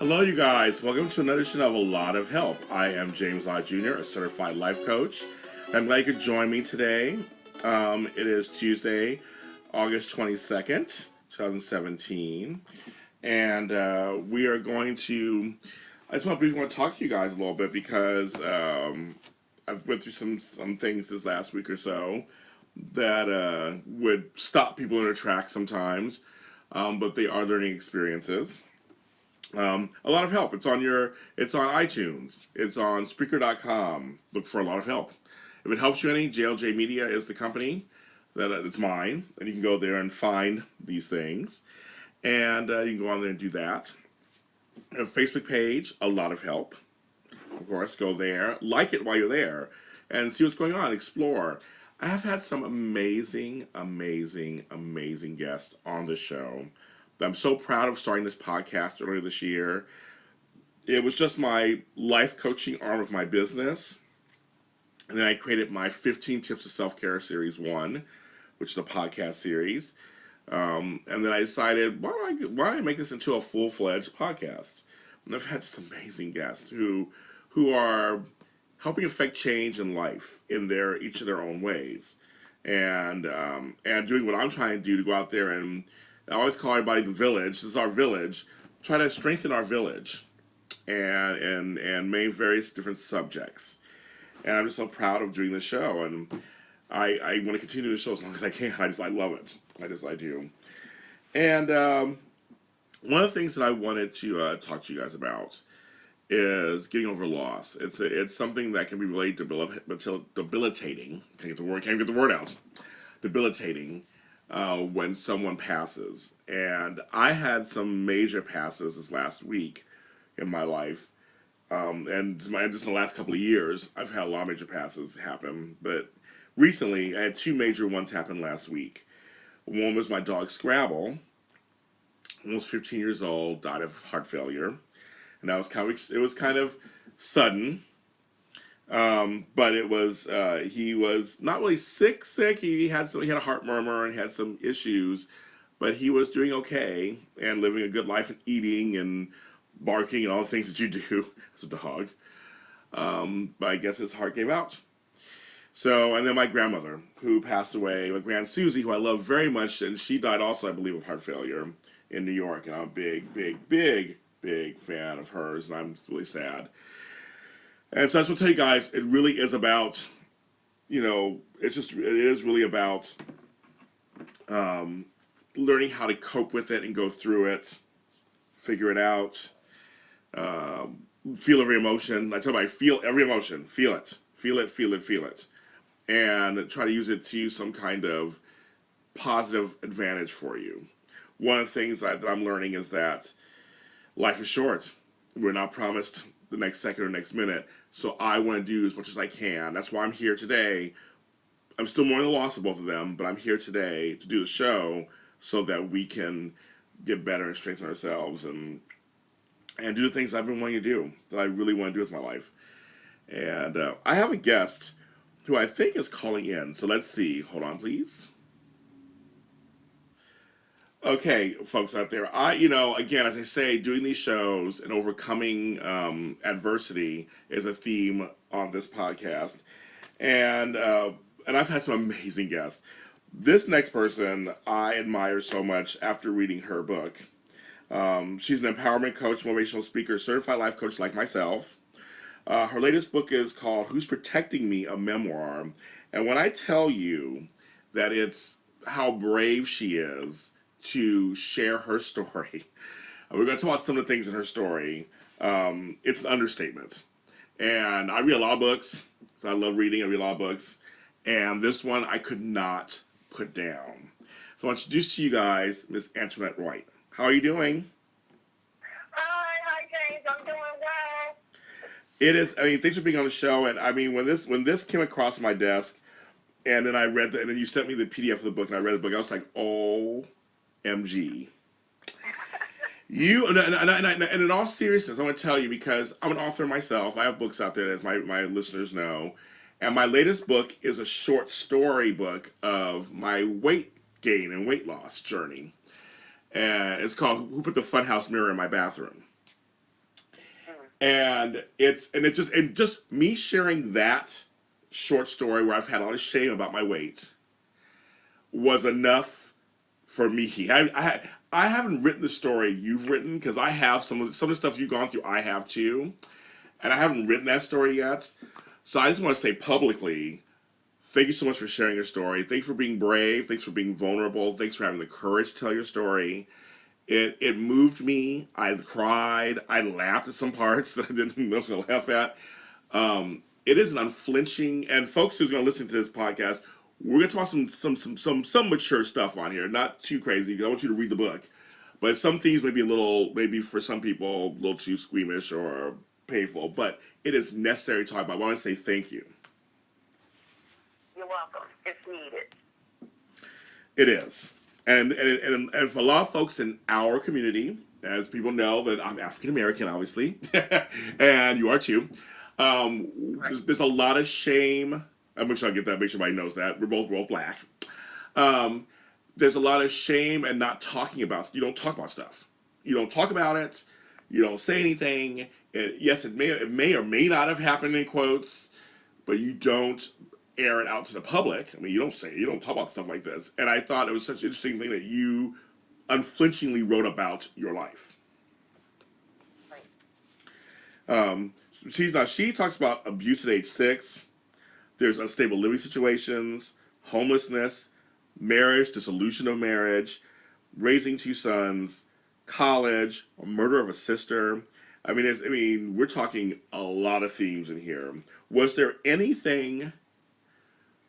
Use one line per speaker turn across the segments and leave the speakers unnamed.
Hello, you guys. Welcome to another edition of A Lot of Help. I am James Lott Jr., a certified life coach. I'm glad you could join me today. It is Tuesday, August 22nd, 2017. And we are going to, I just want to talk to you guys a little bit because I've went through some things this last week or so that would stop people in their tracks sometimes, but they are learning experiences. A Lot of Help. It's on iTunes. It's on Spreaker.com. Look for A Lot of Help. If it helps you any, JLJ Media is the company it's mine, and you can go there and find these things, and you can go on there and do that. A Facebook page, A Lot of Help. Of course, go there, like it while you're there, and see what's going on. Explore. I have had some amazing guests on the show. I'm so proud of starting this podcast earlier this year. It was just my life coaching arm of my business. And then I created my 15 Tips to Self-Care Series 1, which is a podcast series. And then I decided, why don't I make this into a full-fledged podcast? And I've had just amazing guests who are helping affect change in life in each of their own ways. And doing what I'm trying to do to go out there and I always call everybody the village. This is our village. Try to strengthen our village and main various different subjects. And I'm just so proud of doing this show. And I want to continue the show as long as I can. I love it. I do. And one of the things that I wanted to talk to you guys about is getting over loss. It's something that can be really debilitating. Can't get the word out. Debilitating. When someone passes. And I had some major passes this last week in my life. And just in the last couple of years, I've had a lot of major passes happen. But recently, I had two major ones happen last week. One was my dog Scrabble, almost 15 years old, died of heart failure. And that was kind of sudden. But it was he was not really sick. He had a heart murmur and had some issues, but he was doing okay and living a good life and eating and barking and all the things that you do as a dog. But I guess his heart gave out. So, and then my grandmother, who passed away, my Grand Susie, who I love very much, and she died also, I believe, of heart failure in New York. And I'm a big fan of hers, and I'm really sad. And so I just want to tell you guys, it really is about, it is really about learning how to cope with it and go through it, figure it out, feel every emotion. I tell you, feel every emotion, feel it, and try to use it to some kind of positive advantage for you. One of the things that I'm learning is that life is short. We're not promised the next second or next minute. So I want to do as much as I can. That's why I'm here today. I'm still mourning the loss of both of them, but I'm here today to do the show so that we can get better and strengthen ourselves and do the things I've been wanting to do, that I really want to do with my life. And I have a guest who I think is calling in. So let's see. Hold on, please. Okay, folks out there, again, as I say, doing these shows and overcoming adversity is a theme on this podcast. And I've had some amazing guests. This next person I admire so much after reading her book. She's an empowerment coach, motivational speaker, certified life coach like myself. Her latest book is called Who's Protecting Me? A Memoir. And when I tell you that it's how brave she is to share her story. We're going to talk about some of the things in her story. It's an understatement. And I read a lot of books. So I love reading. I read a lot of books. And this one I could not put down. So I want to introduce to you guys Miss Antoinette White. How are you doing?
Hi, James. I'm doing well.
Thanks for being on the show. And when this came across my desk, and then and then you sent me the PDF of the book, and I read the book, I was like, OMG. And in all seriousness, I want to tell you, because I'm an author myself. I have books out there, as my listeners know. And my latest book is a short story book of my weight gain and weight loss journey. And it's called Who Put the Funhouse Mirror in My Bathroom? And just me sharing that short story where I've had a lot of shame about my weight was enough for me. I haven't written the story you've written, because I have some of the stuff you've gone through. I have too, and I haven't written that story yet. So I just want to say publicly, thank you so much for sharing your story. Thanks for being brave. Thanks for being vulnerable. Thanks for having the courage to tell your story. It moved me. I cried. I laughed at some parts that I didn't know I was going to laugh at. It is an unflinching, and folks who's going to listen to this podcast, we're going to talk some mature stuff on here, not too crazy, because I want you to read the book. But some things may be maybe for some people, a little too squeamish or painful, but it is necessary to talk about. I want to say thank you.
You're welcome. It's needed.
It is. And for a lot of folks in our community, as people know that I'm African American, obviously, and you are too, there's a lot of shame. I'm make sure I get that, make sure everybody knows that. We're both black. There's a lot of shame and not talking about, you don't talk about stuff. You don't talk about it. You don't say anything. Yes, it may or may not have happened in quotes, but you don't air it out to the public. I mean, you don't talk about stuff like this. And I thought it was such an interesting thing that you unflinchingly wrote about your life.
Right.
She talks about abuse at age 6. There's unstable living situations, homelessness, marriage, dissolution of marriage, raising 2 sons, college, a murder of a sister. We're talking a lot of themes in here. Was there anything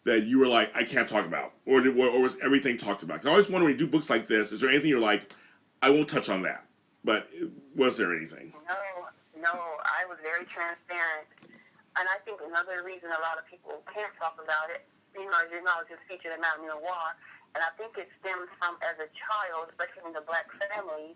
that you were like, I can't talk about? Or was everything talked about? Because I always wonder when you do books like this, is there anything you're like, I won't touch on that? But was there anything?
No, I was very transparent. And I think another reason a lot of people can't talk about it, as you know, it's just featured in Memoir, and I think it stems from, as a child, especially in the black family,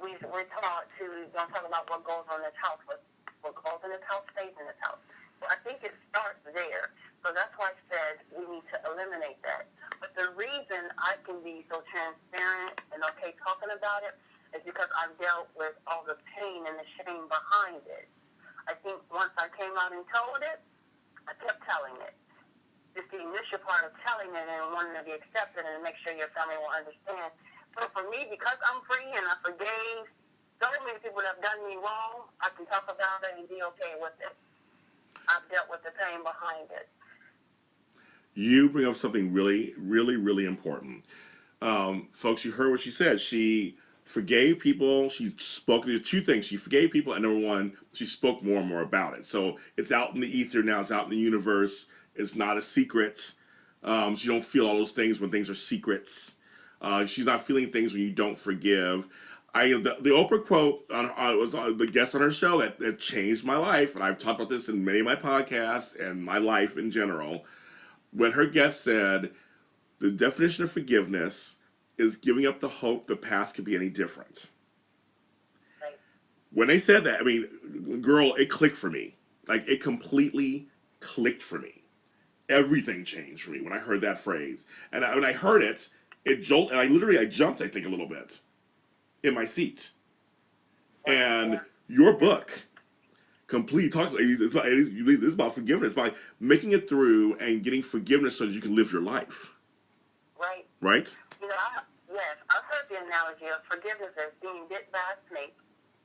we're taught to don't talk about what goes on in this house, but what goes in this house stays in this house. So I think it starts there. So that's why I said we need to eliminate that. But the reason I can be so transparent and okay talking about it is because I've dealt with all the pain and the shame behind it. I think once I came out and told it, I kept telling it. Just the initial part of telling it and wanting to be accepted and make sure your family will understand. So for me, because I'm free and I forgave so many people that have done me wrong, I can talk about it and be okay with it. I've dealt with the pain behind it.
You bring up something really, really, really important. Folks, you heard what she said. She forgave people. She spoke. There's 2 things. She forgave people, and number 1, she spoke more and more about it. So it's out in the ether now. It's out in the universe. It's not a secret. She don't feel all those things when things are secrets. She's not feeling things when you don't forgive. The Oprah quote was the guest on her show that changed my life, and I've talked about this in many of my podcasts and my life in general. When her guest said, the definition of forgiveness is giving up the hope the past could be any different.
Right.
When they said that, girl, it clicked for me. Like, it completely clicked for me. Everything changed for me when I heard that phrase. And when I heard it, it jolted, and I jumped, I think, a little bit in my seat. And your book completely talks. It's about forgiveness, by making it through and getting forgiveness so that you can live your life.
Right.
Right?
I've heard the analogy of forgiveness as being bit by a snake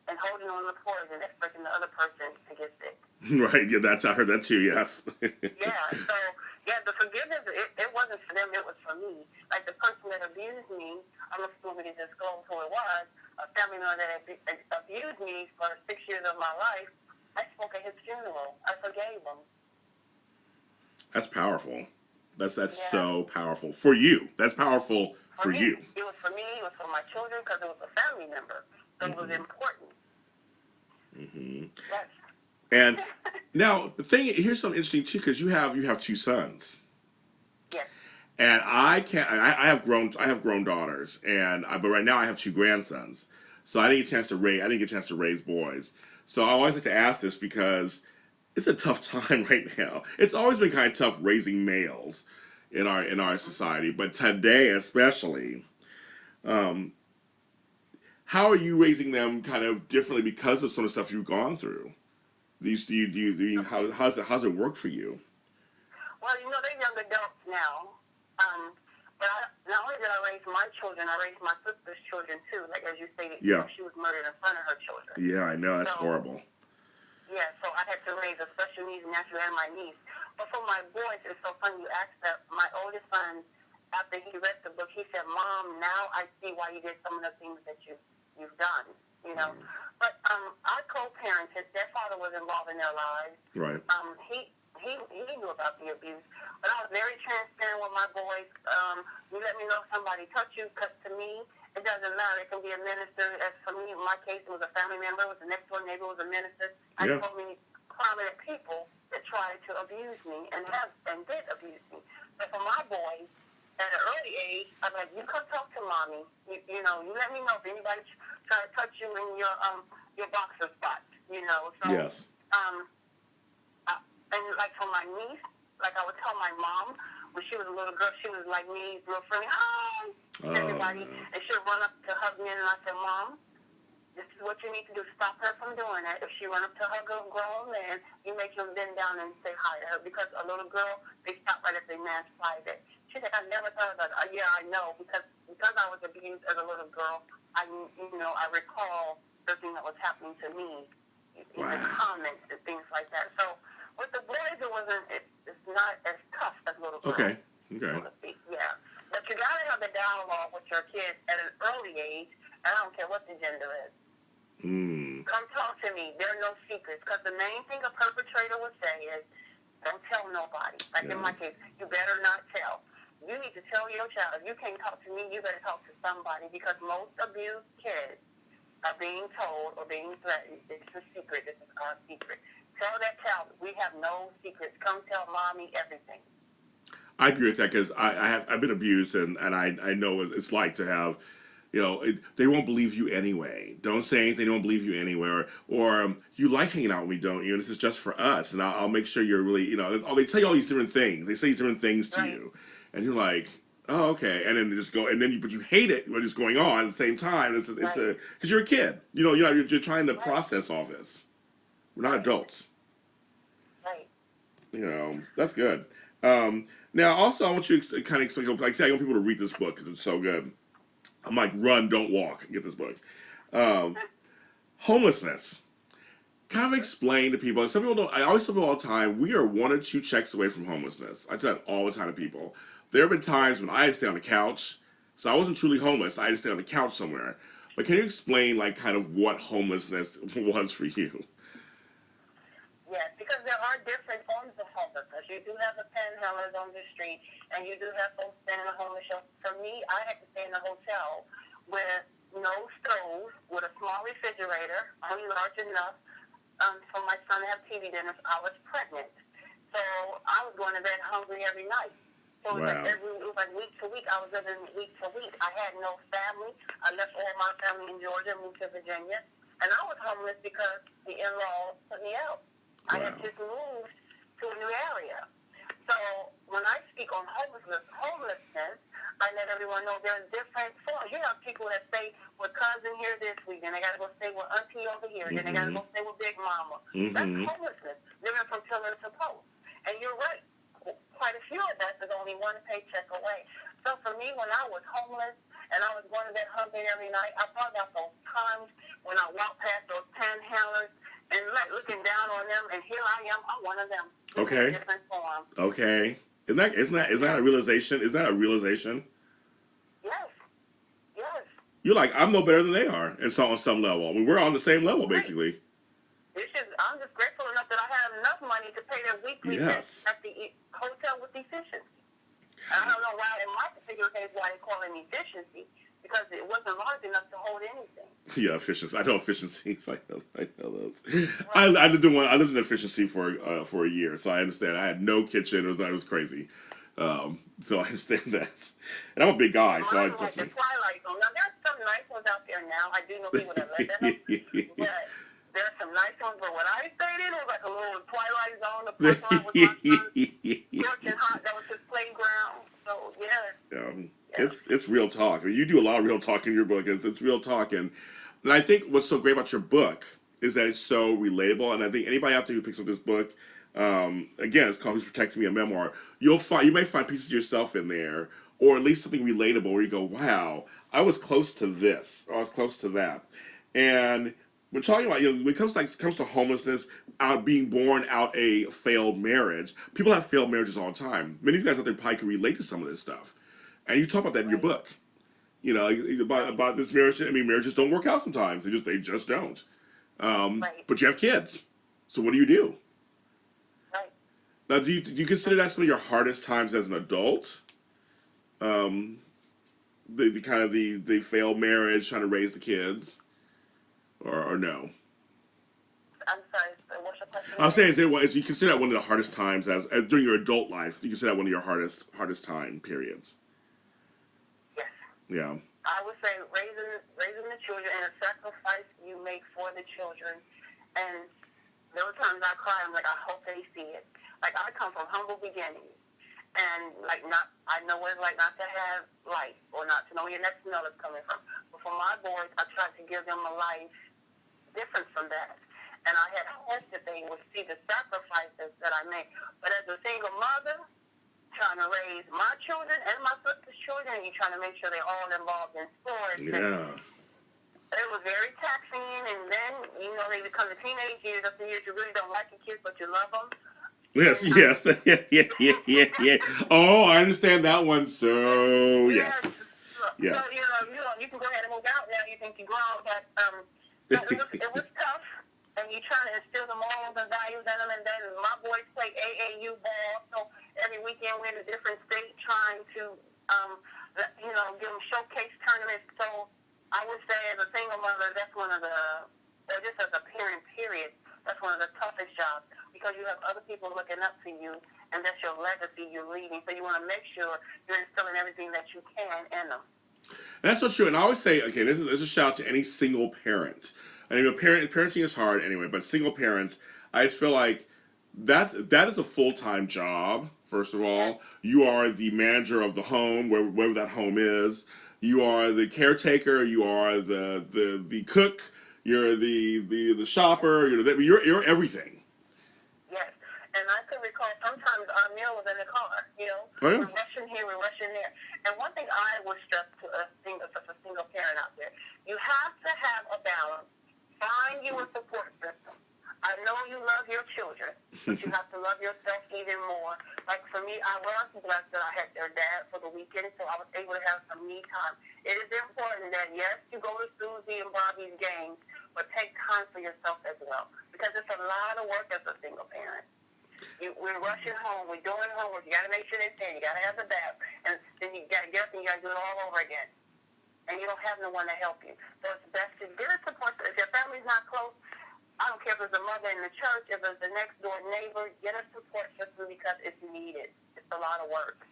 and holding on to poison, expecting the other person to get sick.
Right. Yeah, I heard that too. Yes.
The forgiveness, it wasn't for them, it was for me. Like the person that abused me, I'm not supposed to disclose who it was, a family member that abused me for 6 years of my life. I spoke at his funeral. I forgave him.
That's powerful. That's so powerful for you. That's powerful for you.
It was for me. It was for my children because it was a family member. So it was important.
Mm-hmm.
Yes.
And now here's something interesting too, because you have 2 sons.
Yes.
And I have grown daughters, but right now I have 2 grandsons. So I didn't get a chance to raise boys. So I always like to ask this because it's a tough time right now. It's always been kind of tough raising males in our society, but today especially. how are you raising them kind of differently because of some of the stuff you've gone through? How's it work for you?
Well, they're young adults now. But not only did I raise my children, I raised my sister's children too. Like as you stated,
Yeah.
she was murdered in front of her children.
Yeah, I know, that's
So,
horrible.
Yeah, so I had to raise a special needs nephew and my niece. But for my boys, it's so funny you asked that. My oldest son, after he read the book, he said, "Mom, now I see why you did some of the things that you've done." But our co-parented, their father was involved in their lives.
Right.
He knew about the abuse, but I was very transparent with my boys. You let me know if somebody touched you, because to me, it doesn't matter. It can be a minister. As for me, in my case, it was a family member. It was a next door neighbor. It was a minister. I told many prominent people that tried to abuse me and did abuse me. But for my boys, at an early age, I'm like, you come talk to mommy. You let me know if anybody try to touch you in your boxer spot. So
Yes.
And like for my niece, like I would tell my mom when she was a little girl, she was like me, real friendly, hi, everybody, and she would run up to hug me, and I said, Mom, this is what you need to do. Stop her from doing that. If she run up to hug a grown man, you make him bend down and say hi to her, because a little girl, they stop right at the man's private. She said, I never thought about it. Yeah, I know, because I was abused as a little girl. I recall everything that was happening to me, even comments and things like that. So with the boys, it's not as tough as little girls.
Okay.
So to speak. Yeah. But you got to have the dialogue with your kids at an early age, and I don't care what the gender is. Come talk to me. There are no secrets, because the main thing a perpetrator would say is, don't tell nobody. Like in my case, you better not tell. You need to tell your child, if you can't talk to me, you better talk to somebody, because most abused kids are being told or being threatened, it's a secret, this is our secret. Tell that child, we have no secrets. Come tell mommy everything.
I agree with that, because I've been abused, and I know what it's like to have, they won't believe you anyway. Don't say anything, they won't believe you anyway. Or you like hanging out with me, don't you? This is just for us, and I'll make sure you're really, they tell you all these different things. They say these different things to you, and you're like, oh, okay. And then they just go, but you hate it when it's going on at the same time. Because you're a kid. You're trying to process all this. We're not adults.
Right.
That's good. Now, also, I want you to kind of explain, like I say, I want people to read this book because it's so good. I'm like, run, don't walk. Get this book. Homelessness. Kind of explain to people. Some people don't. I always tell people all the time, we are 1 or 2 checks away from homelessness. I tell that all the time to people. There have been times when I had to stay on the couch, so I wasn't truly homeless. I had to stay on the couch somewhere. But can you explain, like, kind of what homelessness was for you?
Yes, because there are different forms of homelessness. You do have the panhandlers on the street, and you do have folks staying in a homeless shelter. For me, I had to stay in a hotel with no stove, with a small refrigerator, only large enough for my son to have TV dinners. I was pregnant, so I was going to bed hungry every night. So it was like week to week. I was living week to week. I had no family. I left all my family in Georgia, moved to Virginia, and I was homeless because the in-laws put me out. I had just moved to a new area. So when I speak on homelessness, I let everyone know there's different forms. You have people that stay with cousin here this week, and they got to go stay with auntie over here, then they got to go stay with big mama. That's homelessness, living from pillar to post. And you're right, quite a few of us is only 1 paycheck away. So for me, when I was homeless and I was going to bed hungry every night, I thought about those times when I walked past those panhandlers and like looking down on them, and here I am. I'm one of them.
Okay.
In a different form.
Okay. Isn't that a realization? Is that a realization?
Yes. Yes.
You're like, I'm no better than they are, and so on some level. I mean, we're on the same level, basically.
I'm just grateful enough that I have enough money to pay their weekly at the hotel with efficiency. I don't know why, in my particular case, why they call it efficiency, because it wasn't large enough to hold anything.
Yeah, efficiency. I know efficiencies. I know those. Right. I lived in efficiency for a year, so I understand. I had no kitchen. It was crazy. So I understand that. And I'm a big guy, so I
like the Twilight Zone. Now there's some nice ones out there now. I do know people that let them, but there's some nice ones. But when I stayed in, it was like a little Twilight Zone. The parking lot was my son. Hot. That was his playground. So yeah.
It's it's real talk. I mean, you do a lot of real talk in your book. It's real talk, and I think what's so great about your book is that it's so relatable. And I think anybody out there who picks up this book, again, it's called "Who's Protecting Me," a memoir. You may find pieces of yourself in there, or at least something relatable where you go, "Wow, I was close to this, or I was close to that." And we're talking about, when it comes to homelessness, out being born out a failed marriage. People have failed marriages all the time. Many of you guys out there probably can relate to some of this stuff, and you talk about that in your book. About this marriage. I mean, marriages don't work out sometimes. They just don't. But you have kids, so what do you do?
Right.
Now, do you consider that some of your hardest times as an adult? The kind of the failed marriage, trying to raise the kids, or no?
I'm sorry, what's your question?
I'll say, is you consider that one of the hardest times as during your adult life? You consider that one of your hardest time periods?
Yes.
Yeah.
I would say raising the children and a sacrifice you make for the children. And there were times I cry. I'm like, I hope they see it. Like, I come from humble beginnings, and I know what it's like not to have life, or not to know where your next meal is coming from. But for my boys, I tried to give them a life different from that. And I had hoped that they would see the sacrifices that I made. But as a single mother, trying to raise my children and my sister's children, and you're trying to make sure they're all involved in sports.
Yeah.
It was very taxing, and then, they become the teenage years. That's the years you really don't like your kids, but you love them.
Yes,
and,
yes. Yeah. Oh, I understand that one. So, yes. Yes.
So, you can go ahead and move out now. You think you're grown, but it was tough. And you try to instill the morals and values in them. And then my boys play AAU ball, so every weekend we're in a different state trying to, give them showcase tournaments. So I would say as a single mother, that's one of or just as a parent, period, that's one of the toughest jobs, because you have other people looking up to you, and that's your legacy you're leaving. So you want to make sure you're instilling everything that you can in them.
That's so true. And I always say, okay, this is a shout out to any single parent. I mean, parenting is hard anyway, but single parents, I just feel like that is a full-time job, first of all. You are the manager of the home, wherever that home is. You are the caretaker. You are the cook. You're the shopper. You're everything.
Yes. And I can recall sometimes our meal was in the car,
Oh, yeah.
We're rushing here, we're rushing there. And one thing I would stress to a single parent out there, you have to have a balance. Find you a support system. I know you love your children, but you have to love yourself even more. Like for me, I was blessed that I had their dad for the weekend, so I was able to have some me time. It is important that, yes, you go to Susie and Bobby's games, but take time for yourself as well, because it's a lot of work as a single parent. We're rushing home, we're doing homework, you got to make sure they're fed, you got to have the bath, and then you got to get up and you got to do it all over again. And you don't have no one to help you. So it's best to get a support. If your family's not close, I don't care if it's a mother in the church, if it's the next door neighbor, get a support system, because it's needed. It's a lot of work.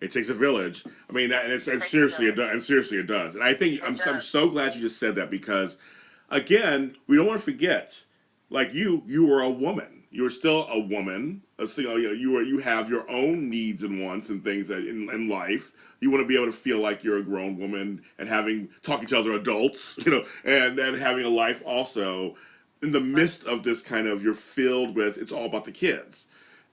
It takes a village. I mean, and seriously, it does. And seriously, it does. And I think I'm so glad you just said that, because, again, we don't want to forget. Like you were a woman. You were still a woman. You have your own needs and wants and things in life. You want to be able to feel like you're a grown woman and talking to other adults, and having a life also. In the midst of this kind of, you're filled with, it's all about the kids.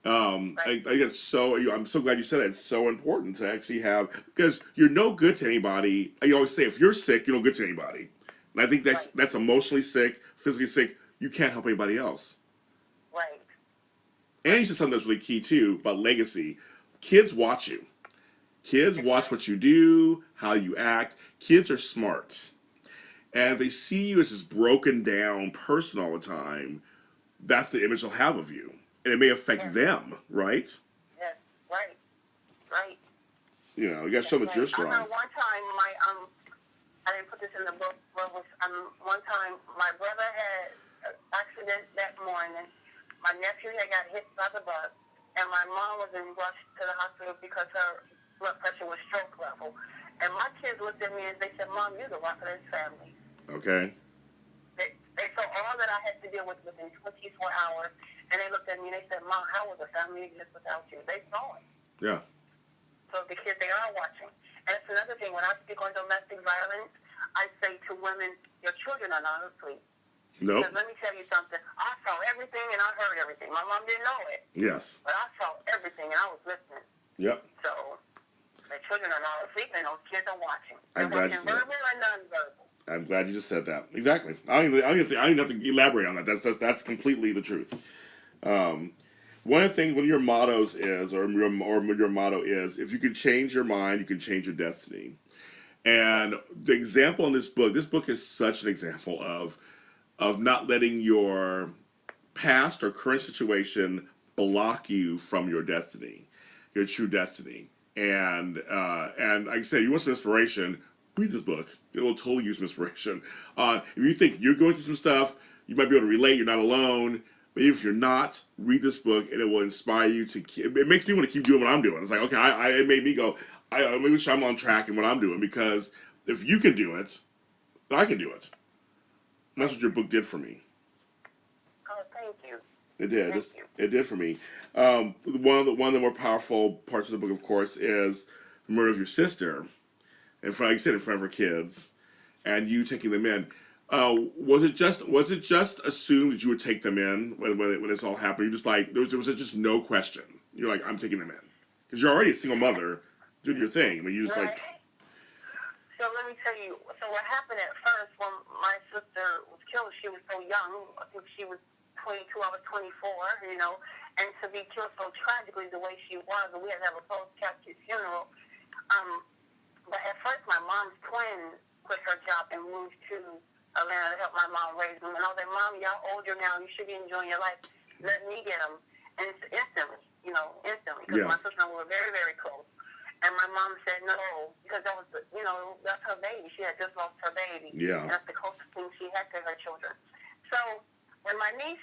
I get I'm so glad you said that. It's so important to actually have, because you're no good to anybody. I always say, if you're sick, you're no good to anybody. And I think that's emotionally sick, physically sick. You can't help anybody else.
Right.
And you said something that's really key too about legacy. Kids watch you. Kids watch what you do, how you act. Kids are smart. And if they see you as this broken down person all the time, that's the image they'll have of you. And it may affect them, right?
Yes, right.
You got to show that you're strong.
I remember one time, I didn't put this in the book, but one time my brother had an accident that morning. My nephew had got hit by the bus, and my mom was rushed to the hospital because her blood pressure was stroke level. And my kids looked at me and they said, "Mom, you're the rock of this family."
Okay.
They saw all that I had to deal with within 24 hours, and they looked at me and they said, "Mom, how would the family exist without you?" They saw it.
Yeah.
So the kids, they are watching. And it's another thing, when I speak on domestic violence, I say to women, your children are not asleep.
Nope.
Because let me tell you something, I saw everything and I heard everything. My mom didn't know it.
Yes.
But I saw everything and I was listening.
Yep.
So, the children are not asleep and those kids are watching.
I'm
They're
glad you
watching
said
verbal and nonverbal.
I'm glad you just said that. Exactly. I don't even have to elaborate on that. That's completely the truth. One of the things, one of your mottos is, or your motto is, if you can change your mind, you can change your destiny. And the example in this book is such an example of not letting your past or current situation block you from your destiny, your true destiny. And like I said, you want some inspiration, read this book. It will totally use some inspiration. If you think you're going through some stuff, you might be able to relate. You're not alone. But if you're not, read this book, and it will inspire you to. It makes me want to keep doing what I'm doing. It's like, okay, it made me go. I make sure I'm on track in what I'm doing, because if you can do it, I can do it. And that's what your book did for me.
Oh, thank you.
It did.
Thank you.
It did for me. One of the more powerful parts of the book, of course, is the murder of your sister, in front, like I said, in front of her kids, and you taking them in. Was it just assumed that you would take them in when this all happened? You just like there was just no question. You're like, I'm taking them in, because you're already a single mother doing your thing. I mean, you just
Right.
like.
So let me tell you. So what happened at first when my sister was killed? She was so young. I think she was 22. I was 24. You know, and to be killed so tragically the way she was, and we had to have a post-casket funeral. But at first, my mom's twin quit her job and moved to Atlanta to help my mom raise them. And I was like, Mom, y'all older now. You should be enjoying your life. Let me get them. And it's instantly, because my sister and I were very, very close. And my mom said no, because that was, that's her baby. She had just lost her baby.
Yeah.
And that's the closest thing she had to her children. So when my niece,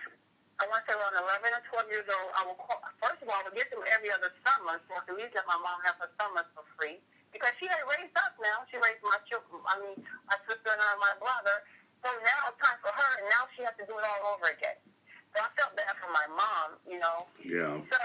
I want to say around 11 or 12 years old, I would call, first of all, I would get them every other summer, so I could at least let my mom have her summers for free. Because she had raised us now. She raised my children, my sister and I, my brother. So now it's time for her, and now she has to do it all over again. So I felt bad for my mom,
Yeah.
So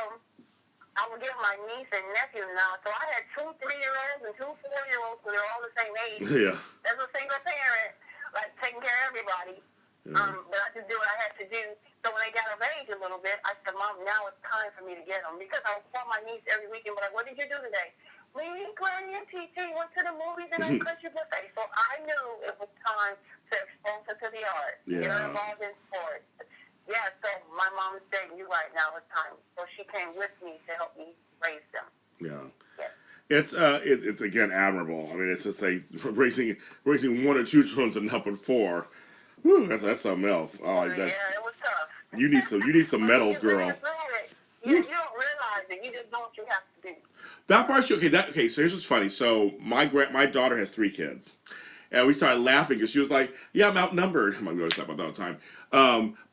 I would give my niece and nephew now. So I had 2 3-year-olds and 2 4-year-olds, so they're all the same age.
Yeah.
As a single parent, like taking care of everybody. But I just did what I had to do. So when they got of age a little bit, I said, Mom, now it's time for me to get them. Because I would call my niece every weekend, but like, what did you do today? Me, Granny, and TT went to the movies and I country buffet. So I knew it was time to expose her to the art.
Yeah.
Get her involved in sports. Yeah, so my mom said, you're right, now it's time. So she came with me to help me raise them.
Yeah.
Yeah.
It's again admirable. I mean, it's just like raising 1 or 2 children and helping 4. Whew, that's something else. Oh,
Yeah, it was tough.
you need some medals, girl.
You don't realize it. You just know what you have to do.
That part's okay. So here's what's funny. So my daughter has 3 kids, and we started laughing because she was like, "Yeah, I'm outnumbered." My daughter's not about that all the time.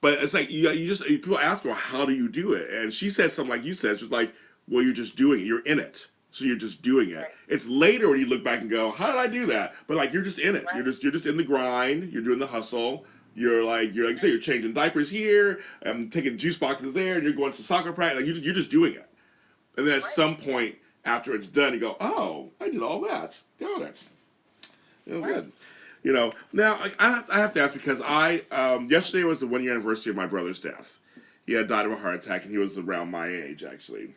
But it's like people ask her, "How do you do it?" And she said something like you said. She's like, "Well, you're just doing it. You're in it, so you're just doing it."
Right.
It's later when you look back and go, "How did I do that?" But like you're just in it.
Right.
You're just in the grind. You're doing the hustle. You're like you say, you're changing diapers here, and taking juice boxes there, and you're going to soccer practice. Like you're just doing it. And then at some point after it's done, you go, "Oh, I did all that. Got it. It was good." Now I have to ask, because yesterday was the 1-year anniversary of my brother's death. He had died of a heart attack, and he was around my age, actually.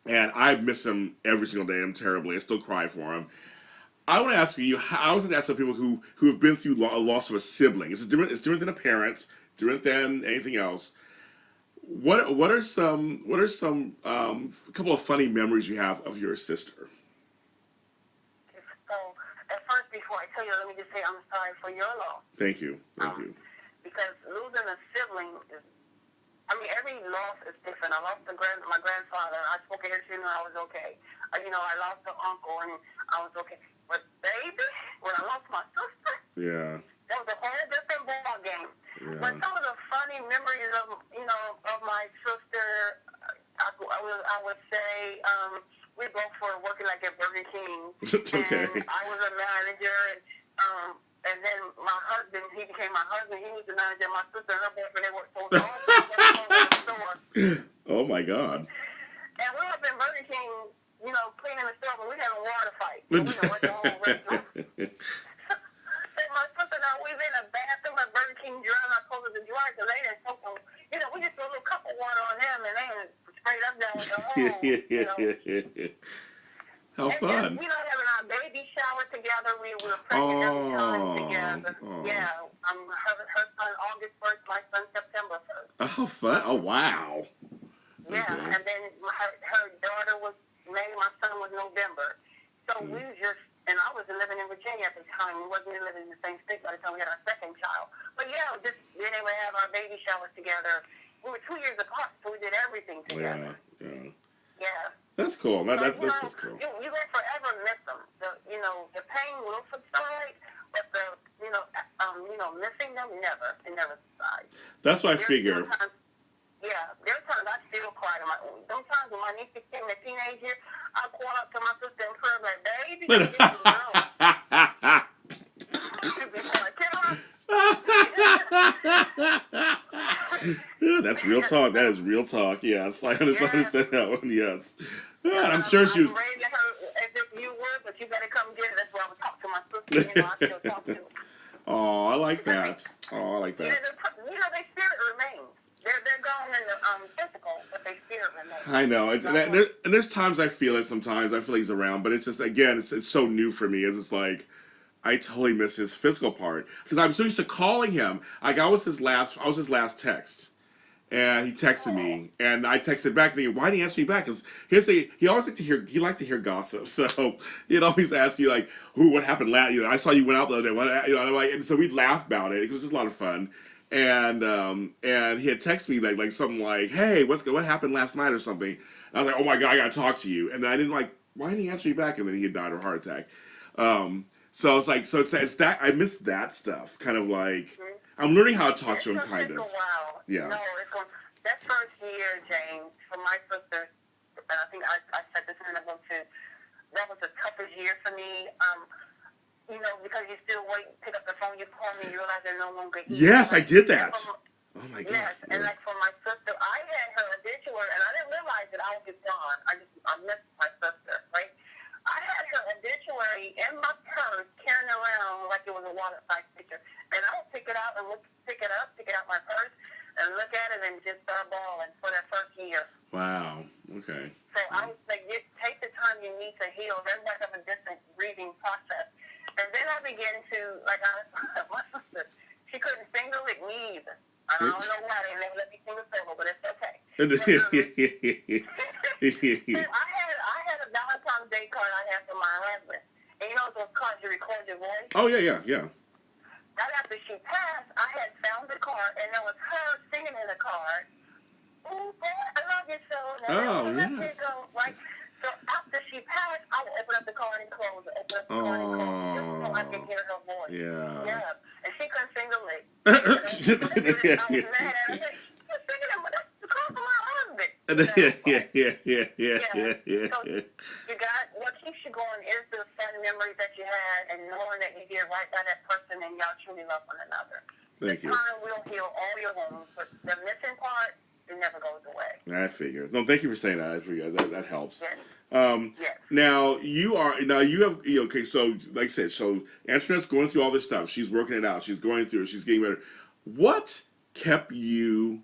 And I miss him every single day. I'm terribly. I still cry for him. I want to ask you. I always like to ask people who have been through a loss of a sibling. It's different than a parent. Different than anything else. What are some couple of funny memories you have of your sister?
So at first, before I tell you, let me just say I'm sorry for your loss.
Thank you.
Because losing a sibling is, every loss is different. I lost my grandfather. I spoke at his funeral. I was okay. I lost an uncle, and I was okay. But baby, when I lost my sister,
Yeah.
that was a whole different ball game.
Yeah.
But some of the funny memories of my sister, I would say, we both were working like at Burger King.
Okay.
And I was a manager, and then my husband, he became my husband. He was the manager. My sister and her boyfriend, they worked so hard.
Oh my God.
And we were up in Burger King, cleaning the store, but we had a water fight. So we done went the whole restroom. So my sister and I, we was in a bathroom at Burger King drying our clothes to dry, so they didn't soak them. We just threw a little cup of water on them, and they sprayed up down with the hole.
How fun.
And, having our baby shower together. We were pregnant at the time together. Yeah. Her son August 1st, my son September 1st.
Oh, how fun. Oh, wow.
Yeah,
Okay.
and then her daughter was May, my son was November. So we just, and I was living in Virginia at the time. We wasn't living in the same state by the time we had our second child. But yeah, just being able to have our baby showers together. We were 2 years apart, so we did everything together. Yeah.
That's cool. That's cool.
You will forever miss them. The pain will subside, but missing them never. It never subsides.
That's what I figure.
There are times I still cry to my own. Sometimes when my niece became a teenager, I call up to my sister and pray like, baby, this is
That's real talk. That is real talk. Yes, I understand that one. Yes. I'm sure she was.
I'm ready to her as if you would, but you better come get it. That's why I would talk to my sister. I still talk to her.
Oh, I like that. Oh, I like that.
Their spirit remains. They're gone in the physical, but their spirit remains.
I know. And there's times I feel it. Sometimes I feel he's around, but it's just again, it's so new for me. It's like I totally miss his physical part because I'm so used to calling him. Like I was his last text. And he texted me, and I texted back thinking, why didn't he answer me back? Because he always liked to hear gossip. So he'd always ask you like, what happened last? I saw you went out the other day. And so we'd laugh about it. It was just a lot of fun. And he had texted me like something like, hey, what happened last night or something. And I was like, oh my God, I gotta talk to you. And then I didn't why didn't he answer me back? And then he had died of a heart attack. So it's like, it's that I miss that stuff. Kind of like I'm learning how to talk to him. Kind of. Yeah.
No, that first year, James, for my sister, and I think I said this in the book too, that was the toughest year for me. Because you still wait, pick up the phone, you call me, you realize they're no longer here.
Yes, I did that. Oh my God.
Yes, and like for my sister, I had her obituary, and I didn't realize that I was just gone. I missed my sister, right? I had her obituary in my purse, carrying around like it was a water-sized picture, and I would pick it out and pick it out my purse, and look at it and just start bawling for that first year.
Wow. Okay.
So I was like, take the time you need to heal. Everybody has a different grieving process. And then I began to, my sister, she couldn't single it me either. I don't know why they never let me sing a solo, but it's okay. So I had a Valentine's Day card I had for my husband. And those cards you record your voice?
Oh, yeah.
Right after she passed, I had found the card, and there was her singing in the card. Oh, boy, I love you so. Let me go. Right? So after she passed, I would open up the card and close it. Just so I could hear her voice. Yeah. And she couldn't sing a lick. I was mad at her. You're singing it, but that's the card for my husband.
Yeah.
So you got what keeps you going is the fun memories that you had and knowing that you did right by that person and y'all truly love one another.
Thank you.
Time will heal all your wounds, but the missing part, it never goes away.
I figure. No, thank you for saying that. That helps.
Yes. Yes.
Now you have okay. So like I said, so Antoinette's going through all this stuff. She's working it out. She's going through it. She's getting better. What kept you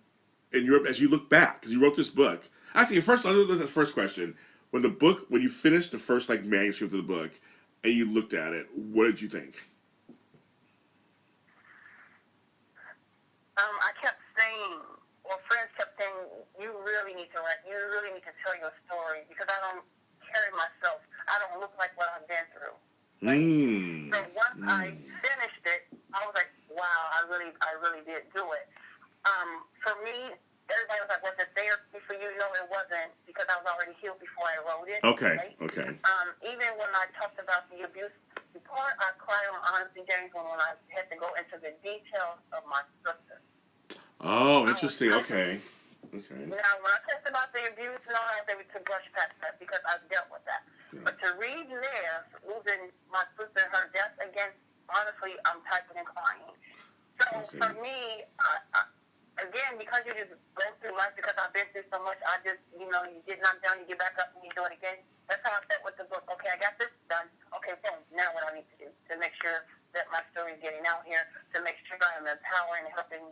in Europe as you look back? Because you wrote this book. Actually, first, the first question: when you finished the first manuscript of the book, and you looked at it, what did you think?
I kept saying, friends kept saying, you really need to write. You really need to tell your story because I don't carry myself. I don't look like what I've been through. Right? So once I finished it, I was like, wow, I really did do it. For me, everybody was like, was it therapy for you? No, it wasn't because I was already healed before I wrote it.
Okay.
Right?
Okay.
Even when I talked about the abuse part, I cried on Honesty James when I had to go into the details of my sister.
Oh, interesting. Okay.
Now, when I talked about the abuse and all that, they would brush past that because I've dealt with that. Yeah. But to relive losing my sister, her death again, honestly, I'm typing and crying. So for me, again, because you just go through life, because I've been through so much, I just, you get knocked down, you get back up, and you do it again. That's how I felt with the book. Okay, I got this done. Okay, boom, now what I need to do to make sure that my story is getting out here, to make sure I am empowering and helping,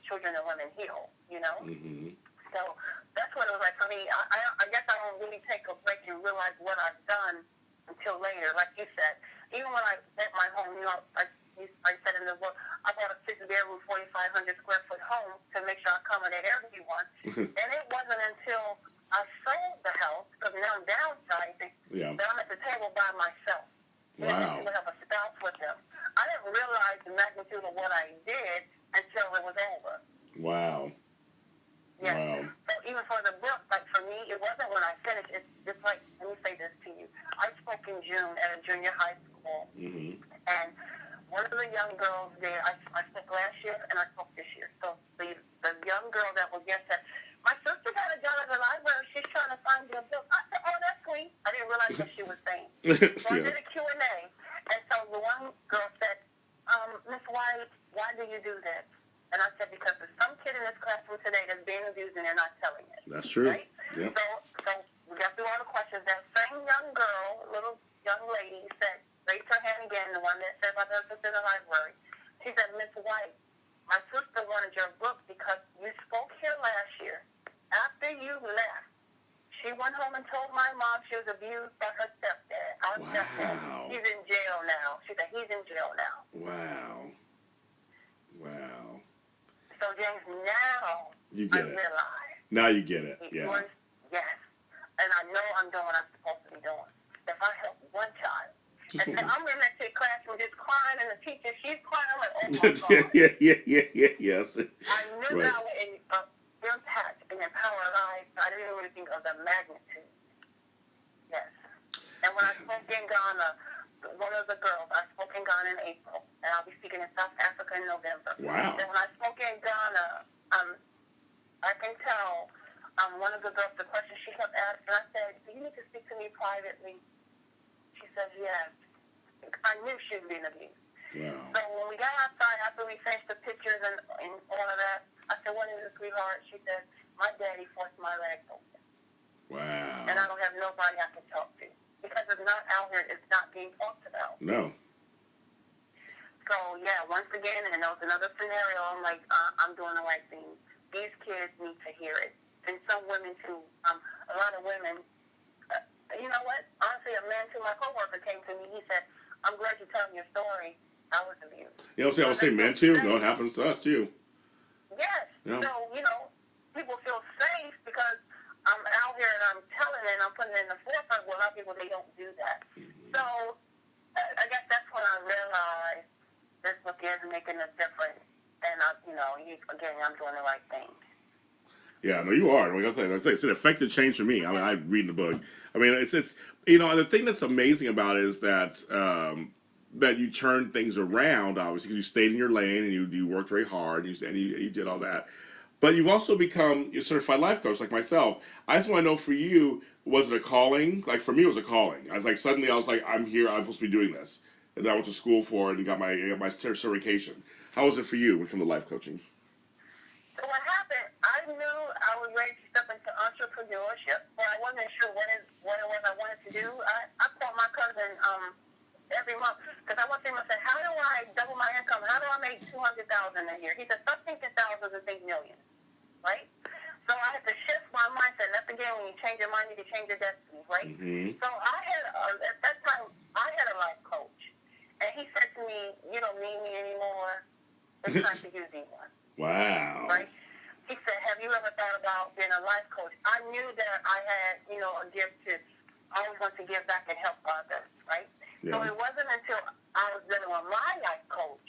children and women heal,
Mm-hmm.
So that's what it was like for me. I guess I don't really take a break and realize what I've done until later. Like you said, even when I bought my home, I said in the book, I bought a 6-bedroom, 4,500 square foot home to make sure I accommodate everyone. And it wasn't until I sold the house, because now I'm downsizing, that I'm at the table by myself.
Wow.
And I have a spouse with them. I didn't realize the magnitude of what I did until it was over.
Wow.
Yeah.
Wow.
So even for the book, like for me, it wasn't when I finished. It's like, let me say this to you. I spoke in June at a junior high school, and one of the young girls there, I spoke last year and I spoke this year. So the young girl that was there said, my sister got a job at the library. She's trying to find you a book. I said, oh, that's sweet. I didn't realize what she was saying. So I did a Q&A, and so the one girl said, Miss White, why do you do this? And I said, because there's some kid in this classroom today that's being abused and they're not telling it.
That's true.
Right?
Yep.
So we got through all the questions. That same young girl, little young lady, said, raised her hand again, the one that said about her sister in the library. She said, Miss White, my sister wanted your book because you spoke here last year. After you left, she went home and told my mom she was abused by her stepdad. Our stepdad. He's in jail now. She said, he's in jail now.
Wow.
So, James, now
You get
I
it.
realize.
Now you get it. Yeah.
Yes. And I know I'm doing what I'm supposed to be doing. If I help one child, and I'm in that classroom just crying, and the teacher, she's crying. I'm like, oh, my God.
Yes.
I knew that I would impact and empower lives. I didn't really think of the magnitude. Yes. And when I spoke in Ghana, one of the girls, I spoke in Ghana in April, and I'll be speaking in South Africa in November.
Wow.
And when I spoke in Ghana, I can tell one of the girls, the question she kept asking, I said, do you need to speak to me privately? She says, yes. I knew she was being abused.
Wow.
So when we got outside, after we finished the pictures and all of that, I said, what is it, sweetheart? She said, my daddy forced my legs open.
Wow.
And I don't have nobody I can talk to. Because it's not out here, it's not being talked about.
No.
So, yeah, once again, and there was another scenario, I'm like, I'm doing the right thing. These kids need to hear it. And some women, too, a lot of women, you know what? Honestly, a man, too, my coworker came to me, he said, I'm glad you're telling your story. I was abused.
I would say men, too. No, it happens to us, too.
Yes.
Yeah.
So, people feel safe because I'm out here and I'm telling it and I'm putting it in the forefront. Well, a lot of people, they don't do that. So, I guess that's when I realized this book is making a difference. And, again, I'm doing the right thing.
Yeah, no, you are. Like I said, it's an effective change for me. I mean, I read the book. I mean, it's the thing that's amazing about it is that that you turn things around, obviously, because you stayed in your lane and you worked very hard and you did all that. But you've also become a certified life coach like myself. I just want to know for you, was it a calling? Like for me, it was a calling. I was like, suddenly I was like, I'm here, I'm supposed to be doing this. And then I went to school for it and got my certification. How was it for you when it came to life coaching?
So what happened, I knew I was ready to step into entrepreneurship, but I wasn't sure what it was I wanted to do. I called my cousin every month because I wanted him to say, how do I double my income? How do I make $200,000 a year? He said, stop thinking thousands and think millions, right? So I had to shift my mindset. That's again, when you change your mind, you can change your destiny, right?
Mm-hmm.
So I had, at that time, I had a life coach. And he said to me, you don't need me anymore. It's time for you to be one.
Wow.
Right? He said, have you ever thought about being a life coach? I knew that I had, a gift to always want to give back and help others, right?
Yeah.
So it wasn't until I was dealing with my life coach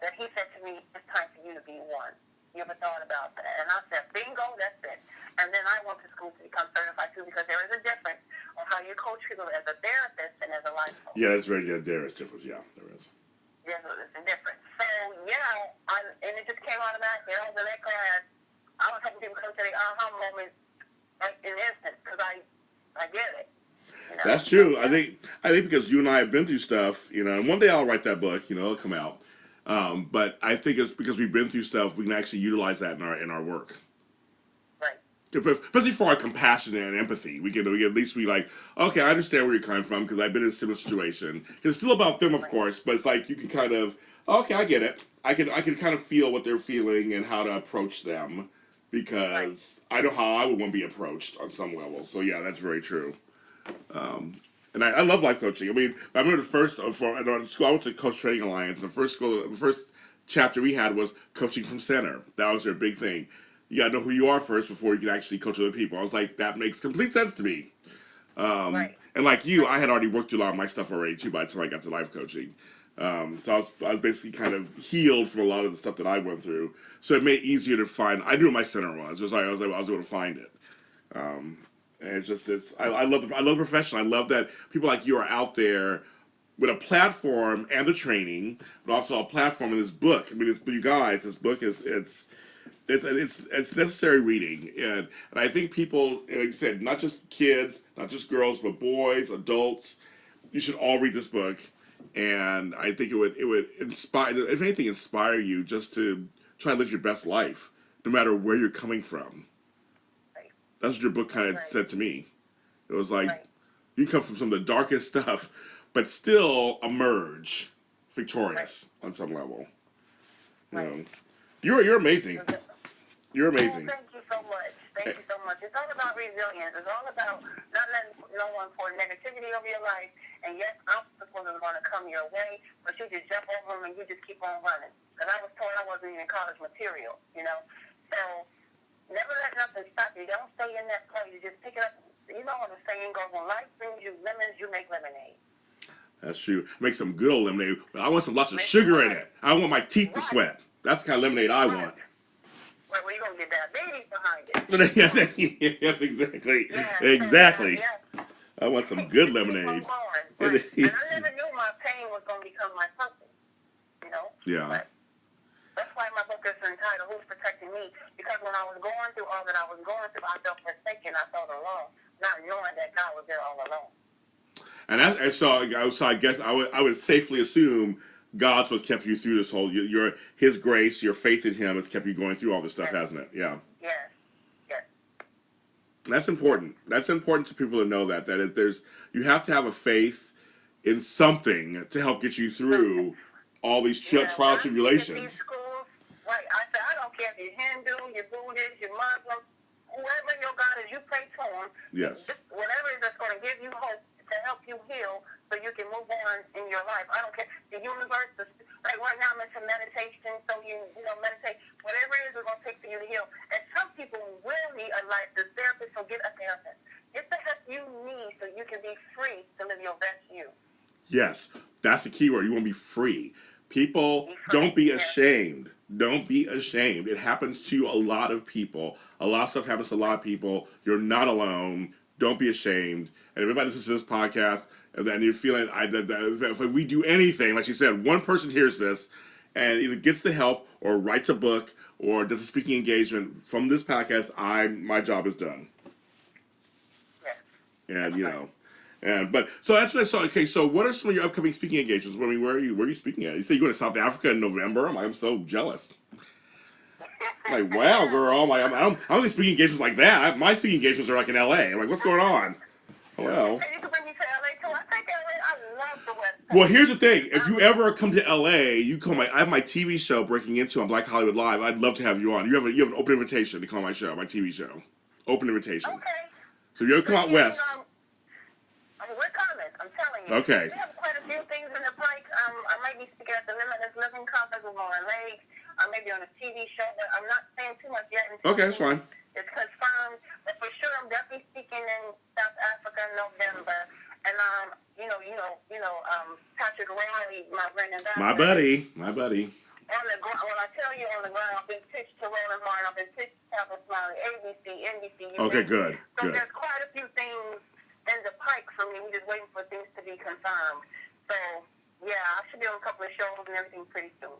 that he said to me, it's time for you to be one. You ever thought about that? And I said, bingo, that's it. And then I went to school to become certified too, because there is a difference on how you coach people as a therapist and as a life coach.
Yeah, that's very good. There is difference. Yeah, there is.
There's a difference. So, and it just came automatically. I was in that class. I was helping people come to the aha moment like in instant because I get it.
That's true. I think because you and I have been through stuff, and one day I'll write that book, it'll come out. But I think it's because we've been through stuff, we can actually utilize that in our work.
Right.
Especially for our compassion and empathy, we can at least be like, okay, I understand where you're coming from because I've been in a similar situation. It's still about them, of course, but it's like you can kind of, okay, I get it. I can kind of feel what they're feeling and how to approach them because I know how I would want to be approached on some level. So yeah, that's very true. And I love life coaching. I mean, I remember the first for school I went to Coach Training Alliance. The first chapter we had was coaching from center. That was their big thing. You gotta know who you are first before you can actually coach other people. I was like, that makes complete sense to me. And like you, I had already worked through a lot of my stuff already too by the time I got to life coaching. So I was basically kind of healed from a lot of the stuff that I went through. So it made it easier to find. I knew what my center was. It was like I was able to find it. And I love the profession. I love that people like you are out there with a platform and the training, but also a platform in this book. I mean, you guys, this book it's necessary reading, and I think people, like I said, not just kids, not just girls, but boys, adults, you should all read this book. And I think it would inspire, if anything, inspire you just to try to live your best life, no matter where you're coming from. That's what your book kind of said to me. It was like, you come from some of the darkest stuff, but still emerge victorious on some level. You know, you're amazing. You're amazing.
Thank you so much. Thank you so much. It's all about resilience. It's all about not letting no one pour negativity over your life. And yes, obstacles are going to come your way, but you just jump over them and you just keep on running. Because I was told I wasn't even college material, you know. So never let nothing stop you. Don't stay in that place. You just pick it up. You know what the saying goes, when life brings you lemons, you make lemonade.
That's true. Make some good old lemonade. I want lots of sugar in it. I want my teeth to sweat. That's the kind of lemonade I want.
Well, you're going to get diabetes behind it.
Yes, exactly. Exactly. I want some good lemonade.
And I never knew my pain was going to become my purpose, you know?
Yeah.
But that's why my book is entitled, Who's Protecting Me? Because when I was going through all that I was going through, I felt forsaken, I felt alone, not knowing that God was there all alone.
And so I guess I would safely assume God's what kept you through this whole. His grace, your faith in Him has kept you going through all this stuff, hasn't it? Yeah.
Yes. Yes.
That's important. That's important to people to know that you have to have a faith in something to help get you through all these trials, tribulations.
These schools, right? I said I don't care if you're Hindu, you're Buddhist, you're Muslim, whoever your God is, you pray to Him.
Yes.
Whatever it is that's going to give you hope to help you heal, so you can move on in your life. I don't care. The universe, like right now I'm into meditation, so you meditate. Whatever it is it's going to take for you to heal. And some people will need a life. The therapist will get a therapist. Get the help you need so you can be free to live your best you.
Yes, that's the key word. You want to be free. People, don't be ashamed. Don't be ashamed. It happens to a lot of people. A lot of stuff happens to a lot of people. You're not alone. Don't be ashamed. And everybody listens to this podcast, and then you're feeling, if we do anything, like you said, one person hears this and either gets the help or writes a book or does a speaking engagement from this podcast, my job is done.
Yeah.
And but so that's what I saw. Okay, so what are some of your upcoming speaking engagements? I mean, where are you speaking at? You say you're going to South Africa in November. I'm so jealous. Like, wow, girl. I don't think speaking engagements like that. My speaking engagements are like in LA. I'm like, what's going on? Well.
You can bring me to LA too. I think LA. I love the West Coast.
Well, here's the thing. If you ever come to LA, you come. I have my TV show Breaking Into on Black Hollywood Live. I'd love to have you on. You have an open invitation to come on my show, my TV show. Open invitation.
Okay.
So you ever come out west?
We're coming. I'm telling you.
Okay.
We have quite a few things in the pike. I might be speaking at the Limitless Living Conference with Lauren Lake. I may be on a TV show, but I'm not saying too much yet.
Okay, that's fine.
It's confirmed, but for sure, I'm definitely speaking in South Africa in November. And Patrick Riley, my friend and
my buddy.
On the ground, when I tell you on the ground, I've been pitched to Roland Martin, I've been pitched to Papa Smiley, ABC, NBC.
Okay, good.
So there's quite a few things in the pike for me. We're just waiting for things to be confirmed. So yeah, I should be on a couple of shows and everything pretty soon.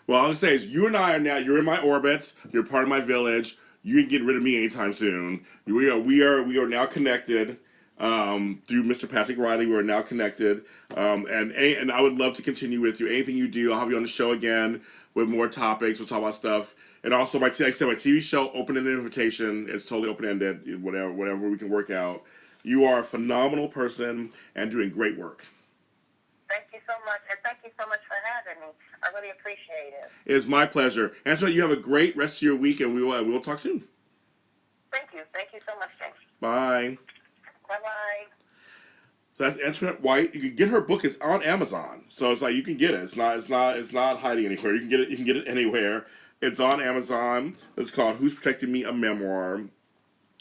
Well,
I'm gonna say is you and I are now. You're in my orbit. You're part of my village. You ain't getting rid of me anytime soon. We are now connected. through Mr. Patrick Riley. We're now connected. And I would love to continue with you. Anything you do, I'll have you on the show again with more topics. We'll talk about stuff. And also, like I said, my TV show, Open-Ended Invitation, it's totally open-ended, whatever we can work out. You are a phenomenal person and doing great work.
Thank you so much, and thank you so much for having me. I really appreciate it.
It's my pleasure. Antoinette, you have a great rest of your week, and we will talk soon.
Thank you. Thank you so much, James.
Bye.
Bye-bye.
So that's Antoinette White. You can get her book. It's on Amazon, so it's like you can get it. It's not hiding anywhere. You can get it. You can get it anywhere. It's on Amazon. It's called "Who's Protecting Me: A Memoir." And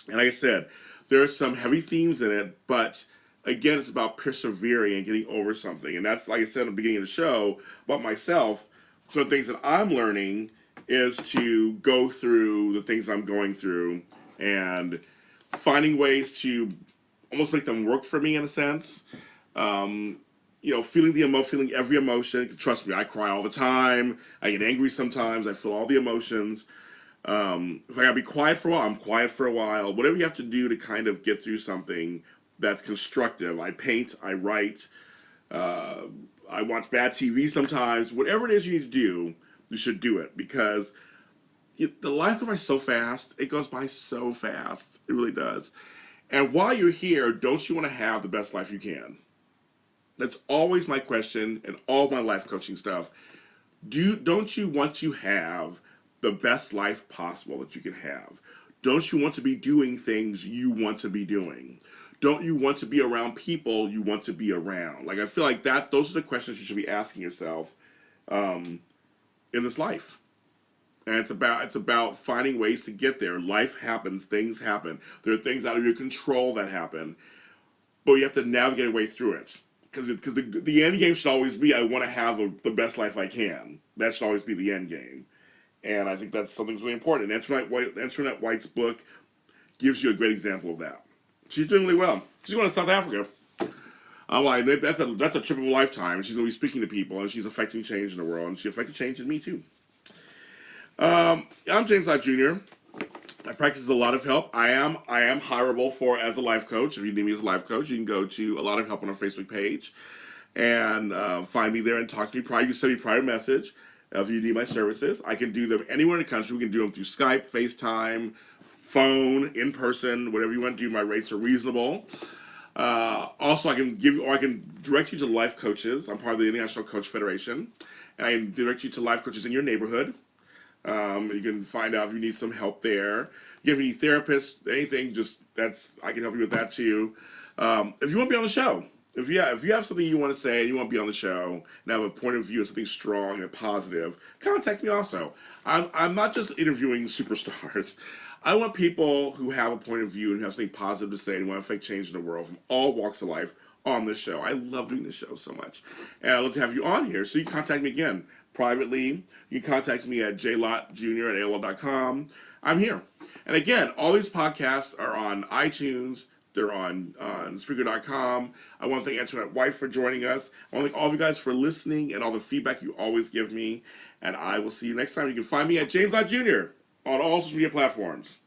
like I said, there are some heavy themes in it, but again, it's about persevering and getting over something. And that's, like I said at the beginning of the show, about myself. So the things that I'm learning is to go through the things I'm going through and finding ways to almost make them work for me in a sense. Feeling every emotion. Trust me, I cry all the time. I get angry sometimes. I feel all the emotions. If I gotta be quiet for a while, I'm quiet for a while. Whatever you have to do to kind of get through something that's constructive. I paint, I write, I watch bad TV sometimes. Whatever it is you need to do, you should do it, because the life goes by so fast. It goes by so fast. It really does. And while you're here, don't you want to have the best life you can? That's always my question in all my life coaching stuff. Don't you want to have the best life possible that you can have? Don't you want to be doing things you want to be doing? Don't you want to be around people you want to be around? Like, I feel like those are the questions you should be asking yourself in this life. And it's about finding ways to get there. Life happens, things happen. There are things out of your control that happen, but you have to navigate your way through it. Because the end game should always be, I want to have the best life I can. That should always be the end game. And I think that's something that's really important. Antoinette White's book gives you a great example of that. She's doing really well. She's going to South Africa. I'm like, that's a trip of a lifetime. She's going to be speaking to people, and she's affecting change in the world, and she affected change in me too. I'm James Lott Jr. I practice a lot of help. I am hireable as a life coach. If you need me as a life coach, you can go to A Lot of Help on our Facebook page and find me there and talk to me. You can send me a private message if you need my services. I can do them anywhere in the country. We can do them through Skype, FaceTime, phone, in person, whatever you want to do. My rates are reasonable. Also, I can direct you to life coaches. I'm part of the International Coach Federation, and I can direct you to life coaches in your neighborhood. You can find out if you need some help there. If you need therapists, anything, I can help you with that too. If you want to be on the show, if you have something you want to say and you want to be on the show and have a point of view, something strong and positive, contact me also. I'm not just interviewing superstars. I want people who have a point of view and have something positive to say and want to affect change in the world from all walks of life on this show. I love doing this show so much. And I'd love to have you on here. So you can contact me again privately. You can contact me at jlottjr@aol.com. I'm here. And again, all these podcasts are on iTunes. They're on Spreaker.com. I want to thank Antoinette White for joining us. I want to thank all of you guys for listening and all the feedback you always give me. And I will see you next time. You can find me at James Lott Jr. on all social media platforms.